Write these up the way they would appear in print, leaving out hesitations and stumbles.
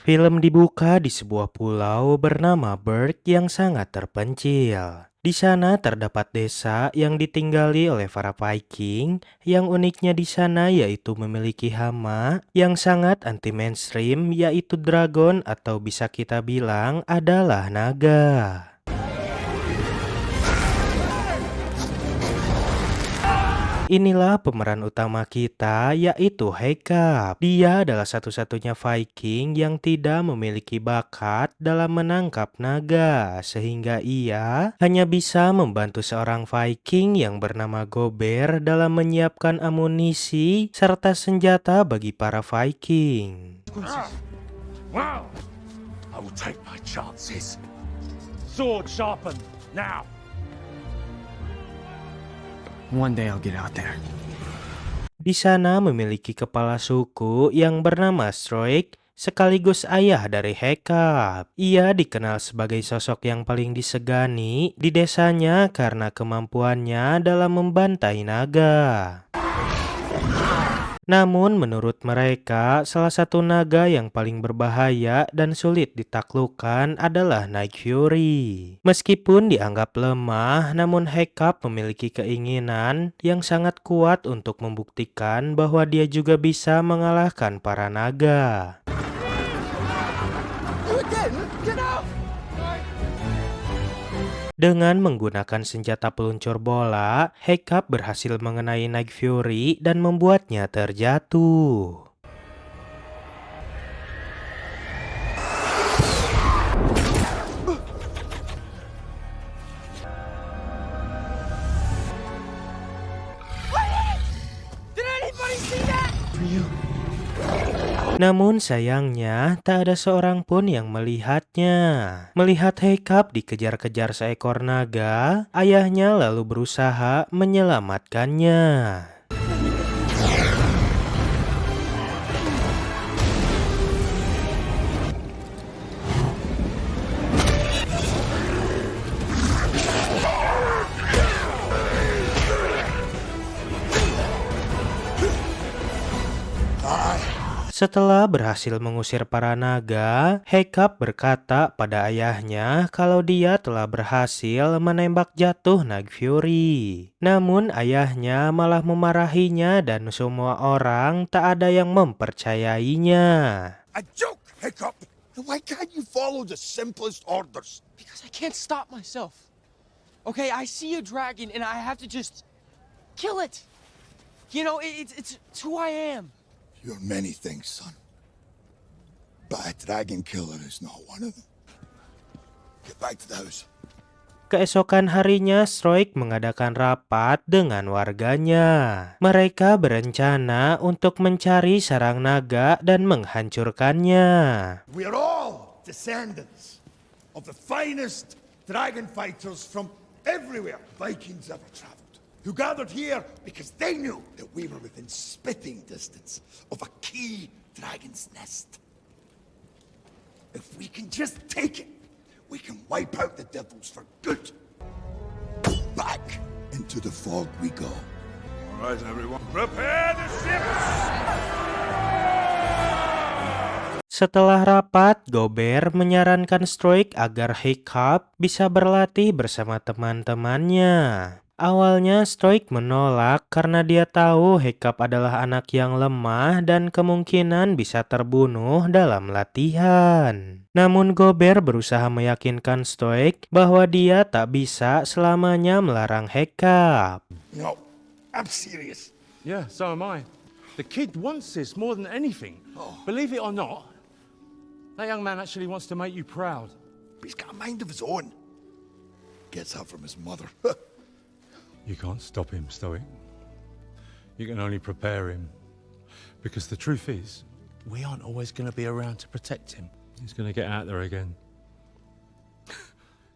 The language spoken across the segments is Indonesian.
Film dibuka di sebuah pulau bernama Berg yang sangat terpencil. Di sana terdapat desa yang ditinggali oleh para Viking. Yang uniknya di sana yaitu memiliki hama yang sangat anti mainstream, yaitu dragon atau bisa kita bilang adalah naga. Inilah pemeran utama kita, yaitu Haecap. Dia adalah satu-satunya Viking yang tidak memiliki bakat dalam menangkap naga, sehingga ia hanya bisa membantu seorang Viking yang bernama Gober dalam menyiapkan amunisi serta senjata bagi para Viking. Wow! I will take my chances. Sword sharpened, now! One day I'll get out there. Di sana memiliki kepala suku yang bernama Stroik, sekaligus ayah dari Haecap. Ia dikenal sebagai sosok yang paling disegani di desanya karena kemampuannya dalam membantai naga. Namun menurut mereka, salah satu naga yang paling berbahaya dan sulit ditaklukkan adalah Night Fury. Meskipun dianggap lemah, namun Haecap memiliki keinginan yang sangat kuat untuk membuktikan bahwa dia juga bisa mengalahkan para naga. Dengan menggunakan senjata peluncur bola, Haecap berhasil mengenai Night Fury dan membuatnya terjatuh. Namun sayangnya, tak ada seorang pun yang melihatnya. Melihat Haecap dikejar-kejar seekor naga, ayahnya lalu berusaha menyelamatkannya. Setelah berhasil mengusir para naga, Haecap berkata pada ayahnya kalau dia telah berhasil menembak jatuh Night Fury. Namun ayahnya malah memarahinya dan semua orang tak ada yang mempercayainya. A joke, Hiccup! Why can't you follow the simplest orders? Because I can't stop myself. Okay, I see a dragon and I have to just kill it. You know, it's who I am. You're many things, son. But a dragon killer is not one of them. Get back to the house. Keesokan harinya, Stroik mengadakan rapat dengan warganya. Mereka berencana untuk mencari sarang naga dan menghancurkannya. We're all descendants of the finest dragon fighters from everywhere Vikings ever traveled, who gathered here because they knew that we were within spitting distance of a key dragon's nest. If we can just take it, we can wipe out the devils for good. Back into the fog we go. All right, everyone. Prepare the ships! Setelah rapat, Gober menyarankan Stroik agar Haecap bisa berlatih bersama teman-temannya. Awalnya Stroik menolak karena dia tahu Haecap adalah anak yang lemah dan kemungkinan bisa terbunuh dalam latihan. Namun Gober berusaha meyakinkan Stroik bahwa dia tak bisa selamanya melarang Haecap. No, I'm serious. Yeah, so am I. The kid wants this more than anything. Believe it or not, that young man actually wants to make you proud. He's got a mind of his own. Gets that from his mother. You can't stop him, Stoic. You can only prepare him. Because the truth is, we aren't always going to be around to protect him. He's going to get out there again.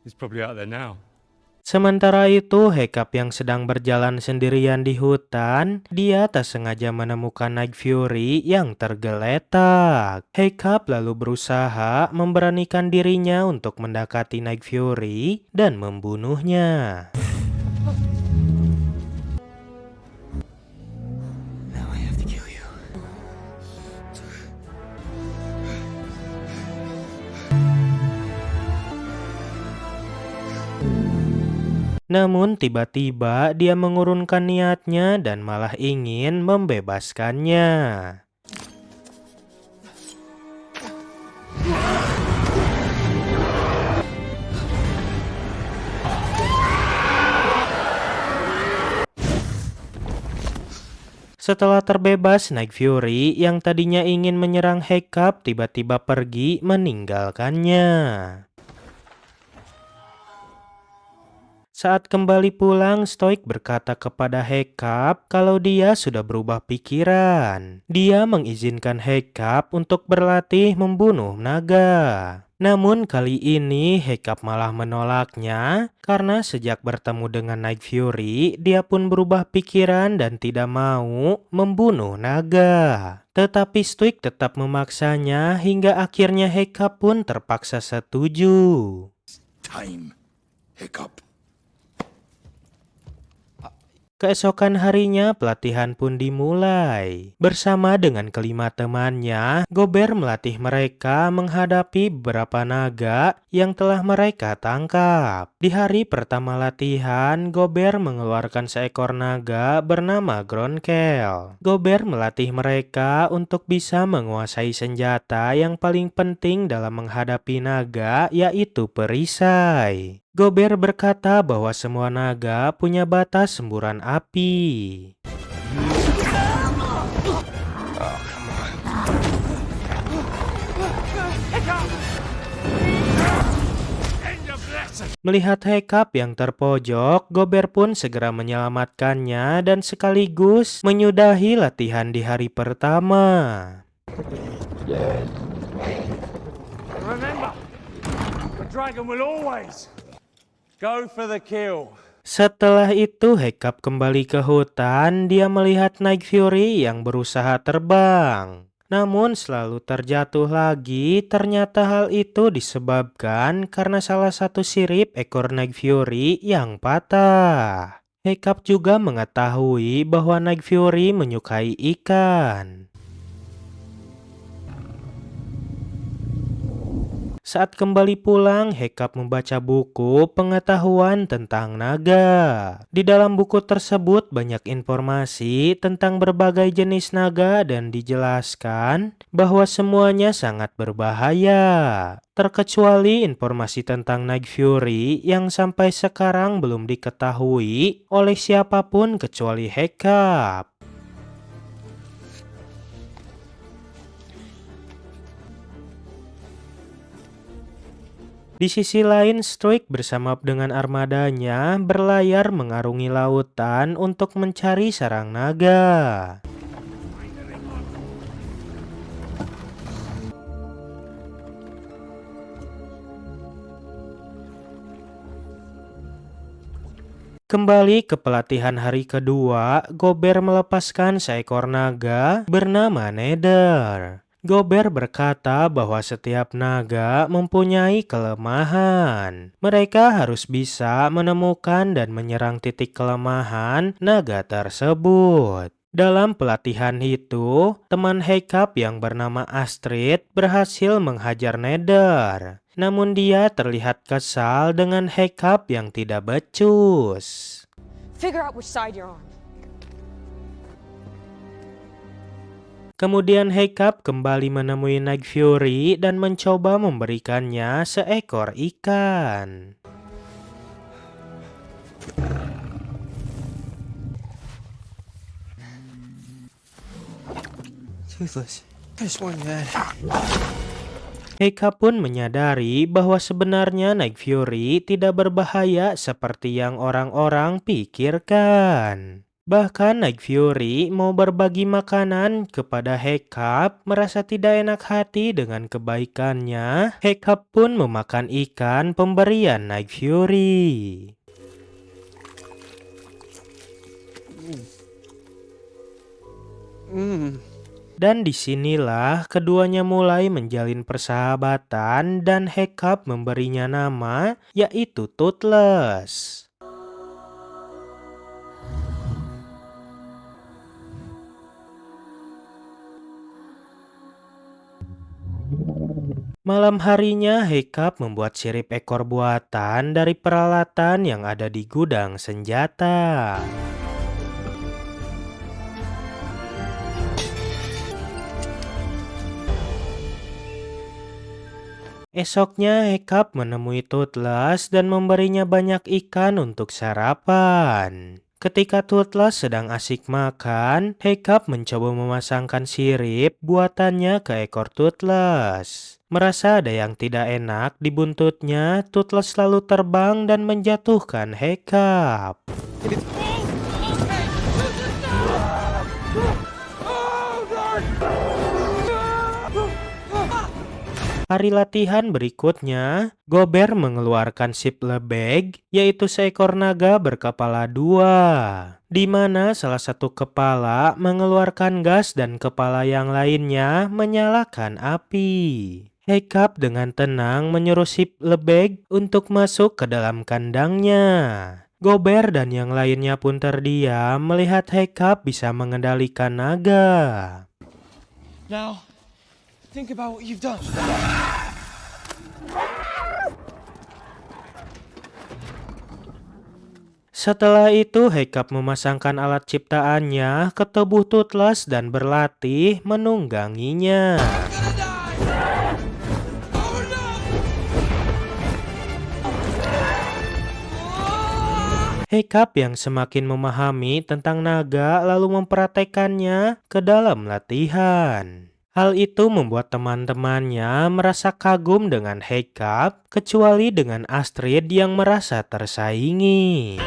He's probably out there now. Sementara itu, Haecap yang sedang berjalan sendirian di hutan, dia tak sengaja menemukan Night Fury yang tergeletak. Haecap lalu berusaha memberanikan dirinya untuk mendekati Night Fury dan membunuhnya. Now I have to kill you. Namun tiba-tiba dia mengurungkan niatnya dan malah ingin membebaskannya. Setelah terbebas, Night Fury yang tadinya ingin menyerang Hiccup tiba-tiba pergi meninggalkannya. Saat kembali pulang, Stoik berkata kepada Hiccup kalau dia sudah berubah pikiran. Dia mengizinkan Hiccup untuk berlatih membunuh naga. Namun kali ini Hiccup malah menolaknya karena sejak bertemu dengan Night Fury, dia pun berubah pikiran dan tidak mau membunuh naga. Tetapi Stoik tetap memaksanya hingga akhirnya Hiccup pun terpaksa setuju. Time, Hiccup. Keesokan harinya pelatihan pun dimulai. Bersama dengan kelima temannya, Gober melatih mereka menghadapi beberapa naga yang telah mereka tangkap. Di hari pertama latihan, Gober mengeluarkan seekor naga bernama Gronkel. Gober melatih mereka untuk bisa menguasai senjata yang paling penting dalam menghadapi naga, yaitu perisai. Gober berkata bahwa semua naga punya batas semburan api. Melihat Hiccup yang terpojok, Gober pun segera menyelamatkannya dan sekaligus menyudahi latihan di hari pertama. Remember, the dragon will always go for the kill. Setelah itu Hiccup kembali ke hutan. Dia melihat Night Fury yang berusaha terbang. Namun selalu terjatuh lagi. Ternyata hal itu disebabkan karena salah satu sirip ekor Night Fury yang patah. Hiccup juga mengetahui bahwa Night Fury menyukai ikan. Saat kembali pulang, Hiccup membaca buku pengetahuan tentang naga. Di dalam buku tersebut banyak informasi tentang berbagai jenis naga dan dijelaskan bahwa semuanya sangat berbahaya. Terkecuali informasi tentang Night Fury yang sampai sekarang belum diketahui oleh siapapun kecuali Hiccup. Di sisi lain, Stoik bersama dengan armadanya berlayar mengarungi lautan untuk mencari sarang naga. Kembali ke pelatihan hari kedua, Gober melepaskan seekor naga bernama Nether. Gober berkata bahwa setiap naga mempunyai kelemahan. Mereka harus bisa menemukan dan menyerang titik kelemahan naga tersebut. Dalam pelatihan itu, teman Hiccup yang bernama Astrid berhasil menghajar Nether. Namun dia terlihat kesal dengan Hiccup yang tidak becus. Figure out which side you're on. Kemudian Hiccup kembali menemui Night Fury dan mencoba memberikannya seekor ikan. Toothless. I just wanted that. Hiccup pun menyadari bahwa sebenarnya Night Fury tidak berbahaya seperti yang orang-orang pikirkan. Bahkan Night Fury mau berbagi makanan kepada Hiccup, merasa tidak enak hati dengan kebaikannya. Hiccup pun memakan ikan pemberian Night Fury. Dan disinilah keduanya mulai menjalin persahabatan dan Hiccup memberinya nama yaitu Toothless. Malam harinya, Hiccup membuat sirip ekor buatan dari peralatan yang ada di gudang senjata. Esoknya, Hiccup menemui Toothless dan memberinya banyak ikan untuk sarapan. Ketika Toothless sedang asik makan, Hiccup mencoba memasangkan sirip buatannya ke ekor Toothless. Merasa ada yang tidak enak di buntutnya, Toothless lalu terbang dan menjatuhkan Hiccup. Hari latihan berikutnya, Gober mengeluarkan Ship Lebeg, yaitu seekor naga berkepala dua, di mana salah satu kepala mengeluarkan gas dan kepala yang lainnya menyalakan api. Hiccup dengan tenang menyuruh Ship Lebeg untuk masuk ke dalam kandangnya. Gober dan yang lainnya pun terdiam melihat Hiccup bisa mengendalikan naga. Now, think about what you've done. Setelah itu, Hiccup memasangkan alat ciptaannya ke tubuh Toothless dan berlatih menungganginya. Hiccup yang semakin memahami tentang naga lalu mempraktekannya ke dalam latihan. Hal itu membuat teman-temannya merasa kagum dengan Hiccup, kecuali dengan Astrid yang merasa tersaingi.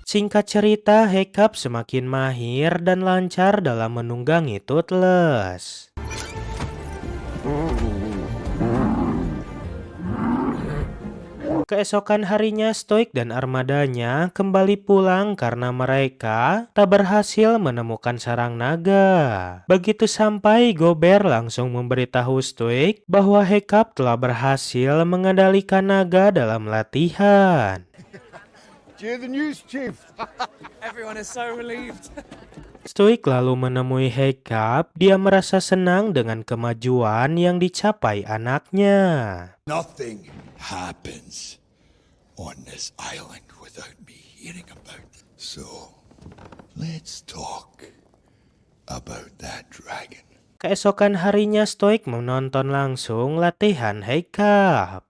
Singkat cerita, Hiccup semakin mahir dan lancar dalam menunggangi Toothless. Keesokan harinya, Stoik dan armadanya kembali pulang karena mereka tak berhasil menemukan sarang naga. Begitu sampai, Gober langsung memberitahu Stoik bahwa Hiccup telah berhasil mengendalikan naga dalam latihan. Hear the news, Chief. Everyone is so relieved. Stoik lalu menemui Hiccup. Dia merasa senang dengan kemajuan yang dicapai anaknya. Nothing happens on this island without me hearing about it. So, let's talk about that dragon. Keesokan harinya, Stoik menonton langsung latihan Hiccup.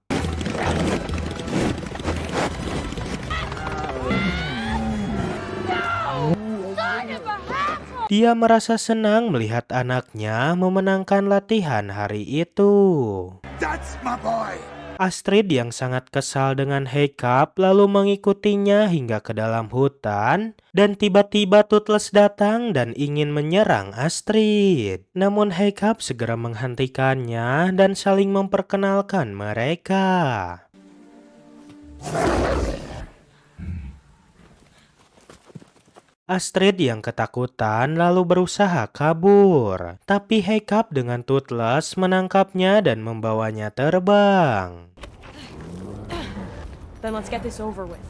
Dia merasa senang melihat anaknya memenangkan latihan hari itu. That's my boy! Astrid yang sangat kesal dengan Hiccup lalu mengikutinya hingga ke dalam hutan, dan tiba-tiba Toothless datang dan ingin menyerang Astrid. Namun Hiccup segera menghentikannya dan saling memperkenalkan mereka. Astrid yang ketakutan lalu berusaha kabur, tapi Hiccup dengan Toothless menangkapnya dan membawanya terbang. Then let's get this over with.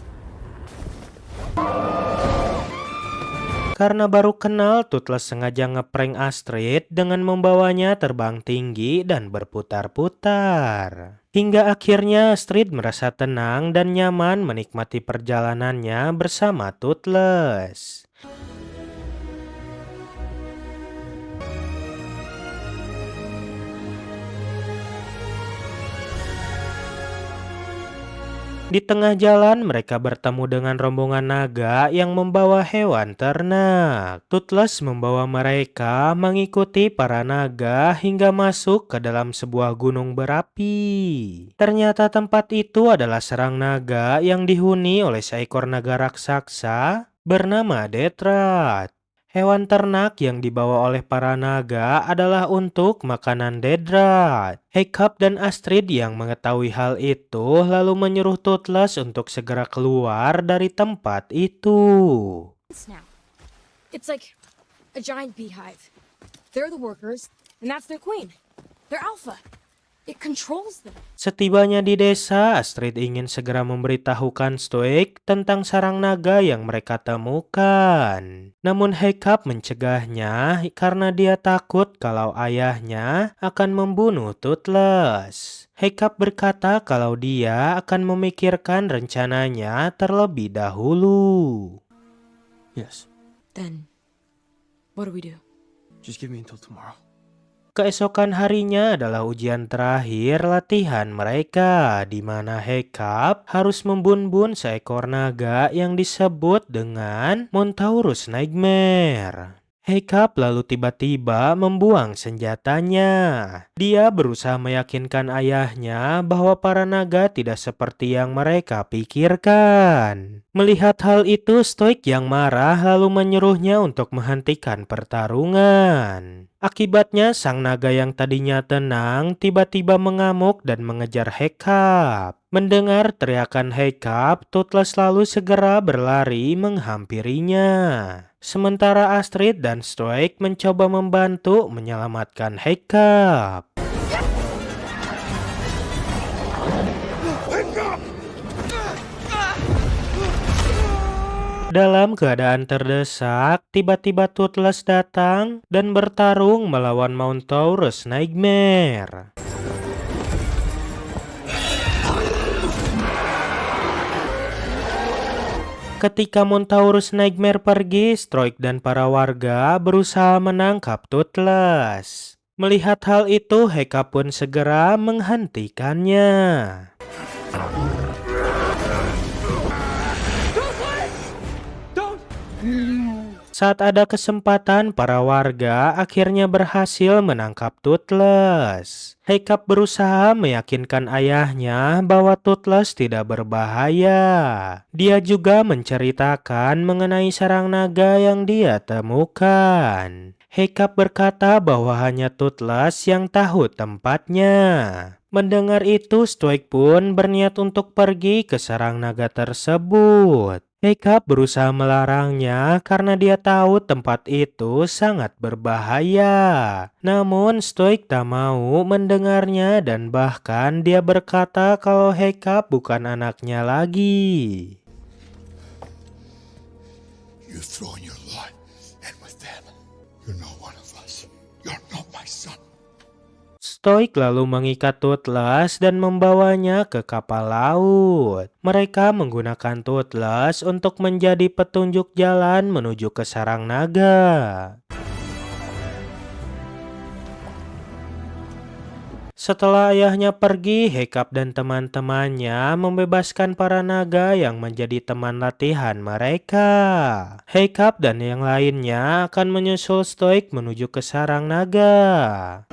Karena baru kenal, Toothless sengaja ngeprank Astrid dengan membawanya terbang tinggi dan berputar-putar. Hingga akhirnya Astrid merasa tenang dan nyaman menikmati perjalanannya bersama Toothless. Di tengah jalan, mereka bertemu dengan rombongan naga yang membawa hewan ternak. Toothless membawa mereka mengikuti para naga hingga masuk ke dalam sebuah gunung berapi. Ternyata tempat itu adalah sarang naga yang dihuni oleh seekor naga raksasa bernama Detrat. Hewan ternak yang dibawa oleh para naga adalah untuk makanan Detrat. Hiccup dan Astrid yang mengetahui hal itu lalu menyuruh Toothless untuk segera keluar dari tempat itu. Now, it's like a giant beehive. They're the workers, and that's their queen. They're Alpha. It controls them. Setibanya di desa, Astrid ingin segera memberitahukan Stoik tentang sarang naga yang mereka temukan. Namun Hiccup mencegahnya karena dia takut kalau ayahnya akan membunuh Toothless. Hiccup berkata kalau dia akan memikirkan rencananya terlebih dahulu. Yes. Then, what do we do? Just give me until tomorrow. Keesokan harinya adalah ujian terakhir latihan mereka, di mana Hiccup harus membun-bun seekor naga yang disebut dengan Montaurus Nightmare. Hiccup lalu tiba-tiba membuang senjatanya. Dia berusaha meyakinkan ayahnya bahwa para naga tidak seperti yang mereka pikirkan. Melihat hal itu, Stoik yang marah lalu menyuruhnya untuk menghentikan pertarungan. Akibatnya, sang naga yang tadinya tenang tiba-tiba mengamuk dan mengejar Hiccup. Mendengar teriakan Hiccup, Toothless lalu segera berlari menghampirinya. Sementara Astrid dan Stoik mencoba membantu menyelamatkan Hiccup. Dalam keadaan terdesak, tiba-tiba Toothless datang dan bertarung melawan Montaurus Nightmare. Ketika Montaurus Nightmare pergi, Stoik dan para warga berusaha menangkap Toothless. Melihat hal itu, Hiccup pun segera menghentikannya. Saat ada kesempatan, para warga akhirnya berhasil menangkap Toothless. Hiccup berusaha meyakinkan ayahnya bahwa Toothless tidak berbahaya. Dia juga menceritakan mengenai sarang naga yang dia temukan. Hiccup berkata bahwa hanya Toothless yang tahu tempatnya. Mendengar itu, Stoik pun berniat untuk pergi ke sarang naga tersebut. Hiccup berusaha melarangnya karena dia tahu tempat itu sangat berbahaya. Namun Stoik tak mau mendengarnya dan bahkan dia berkata kalau Hiccup bukan anaknya lagi. You've thrown your lot in with them. You're not one of us. You're not my son. Stoik lalu mengikat Toothless dan membawanya ke kapal laut. Mereka menggunakan Toothless untuk menjadi petunjuk jalan menuju ke sarang naga. Setelah ayahnya pergi, Hiccup dan teman-temannya membebaskan para naga yang menjadi teman latihan mereka. Hiccup dan yang lainnya akan menyusul Stoik menuju ke sarang naga.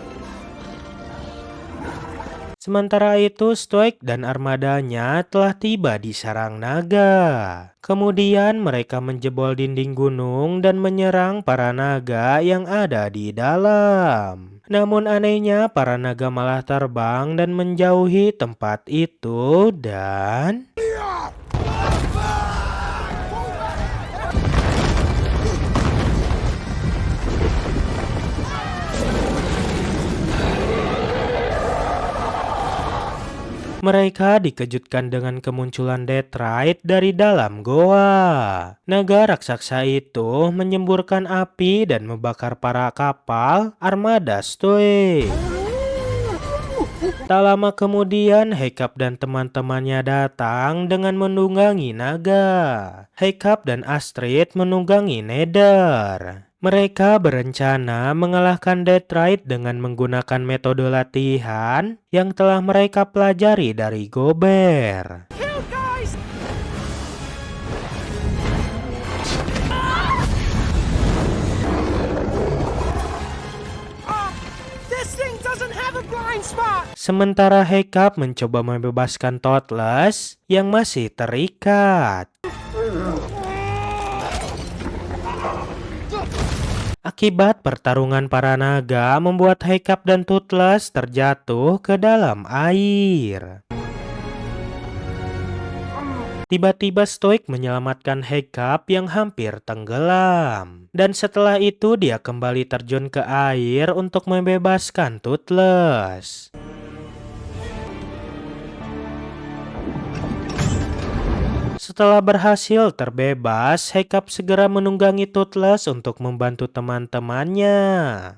Sementara itu, Stoik dan armadanya telah tiba di sarang naga. Kemudian mereka menjebol dinding gunung dan menyerang para naga yang ada di dalam. Namun anehnya, para naga malah terbang dan menjauhi tempat itu dan... Mereka dikejutkan dengan kemunculan Deathright dari dalam goa. Naga raksasa itu menyemburkan api dan membakar para kapal armada Stoik. Tak lama kemudian, Hiccup dan teman-temannya datang dengan menunggangi naga. Hiccup dan Astrid menunggangi Nether. Mereka berencana mengalahkan Deathright dengan menggunakan metode latihan yang telah mereka pelajari dari Gober. Sementara Hiccup mencoba membebaskan Toothless yang masih terikat. Akibat pertarungan para naga membuat Hiccup dan Toothless terjatuh ke dalam air. Tiba-tiba Stoik menyelamatkan Hiccup yang hampir tenggelam. Dan setelah itu dia kembali terjun ke air untuk membebaskan Toothless. Setelah berhasil terbebas, Hiccup segera menunggangi Toothless untuk membantu teman-temannya.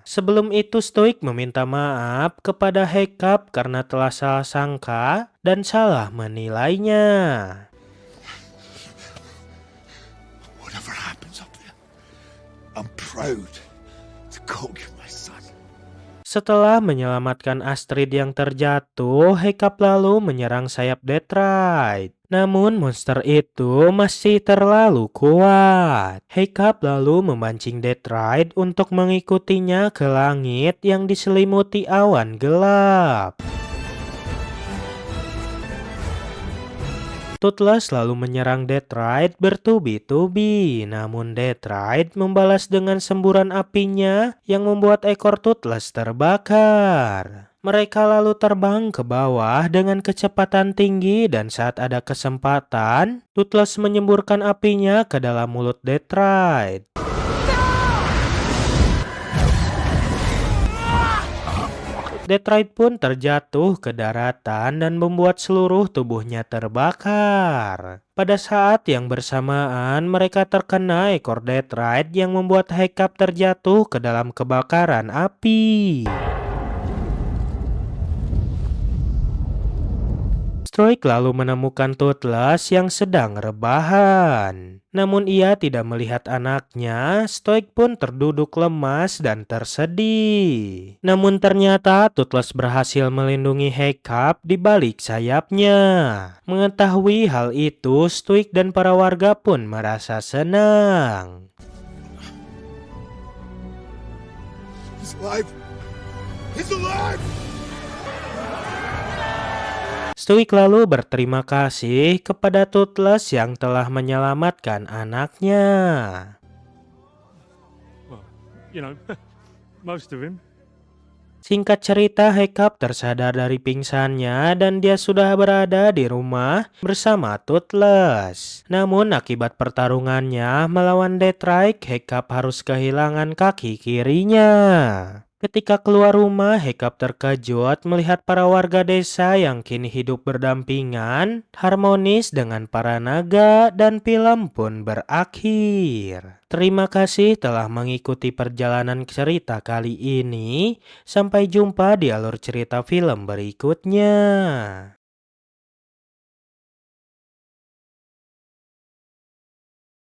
Sebelum itu Stoik meminta maaf kepada Hiccup karena telah salah sangka dan salah menilainya. Whatever happens up there, I'm proud to call you my son. Setelah menyelamatkan Astrid yang terjatuh, Hiccup lalu menyerang sayap Deathright. Namun monster itu masih terlalu kuat. Hiccup lalu memancing Deathright untuk mengikutinya ke langit yang diselimuti awan gelap. Toothless lalu menyerang Deathright bertubi-tubi, namun Deathright membalas dengan semburan apinya yang membuat ekor Toothless terbakar. Mereka lalu terbang ke bawah dengan kecepatan tinggi dan saat ada kesempatan, Toothless menyemburkan apinya ke dalam mulut Deathright. Deathright pun terjatuh ke daratan dan membuat seluruh tubuhnya terbakar. Pada saat yang bersamaan, mereka terkena ekor Deathright yang membuat Hiccup terjatuh ke dalam kebakaran api. Stoik lalu menemukan Toothless yang sedang rebahan. Namun ia tidak melihat anaknya, Stoik pun terduduk lemas dan tersedih. Namun ternyata Toothless berhasil melindungi Hiccup di balik sayapnya. Mengetahui hal itu, Stoik dan para warga pun merasa senang. He's alive! He's alive! Stoik lalu berterima kasih kepada Toothless yang telah menyelamatkan anaknya. Well, you know, most of him. Singkat cerita, Hiccup tersadar dari pingsannya dan dia sudah berada di rumah bersama Toothless. Namun akibat pertarungannya melawan Deathright, Hiccup harus kehilangan kaki kirinya. Ketika keluar rumah, Hiccup terkejut melihat para warga desa yang kini hidup berdampingan, harmonis dengan para naga, dan film pun berakhir. Terima kasih telah mengikuti perjalanan cerita kali ini. Sampai jumpa di alur cerita film berikutnya.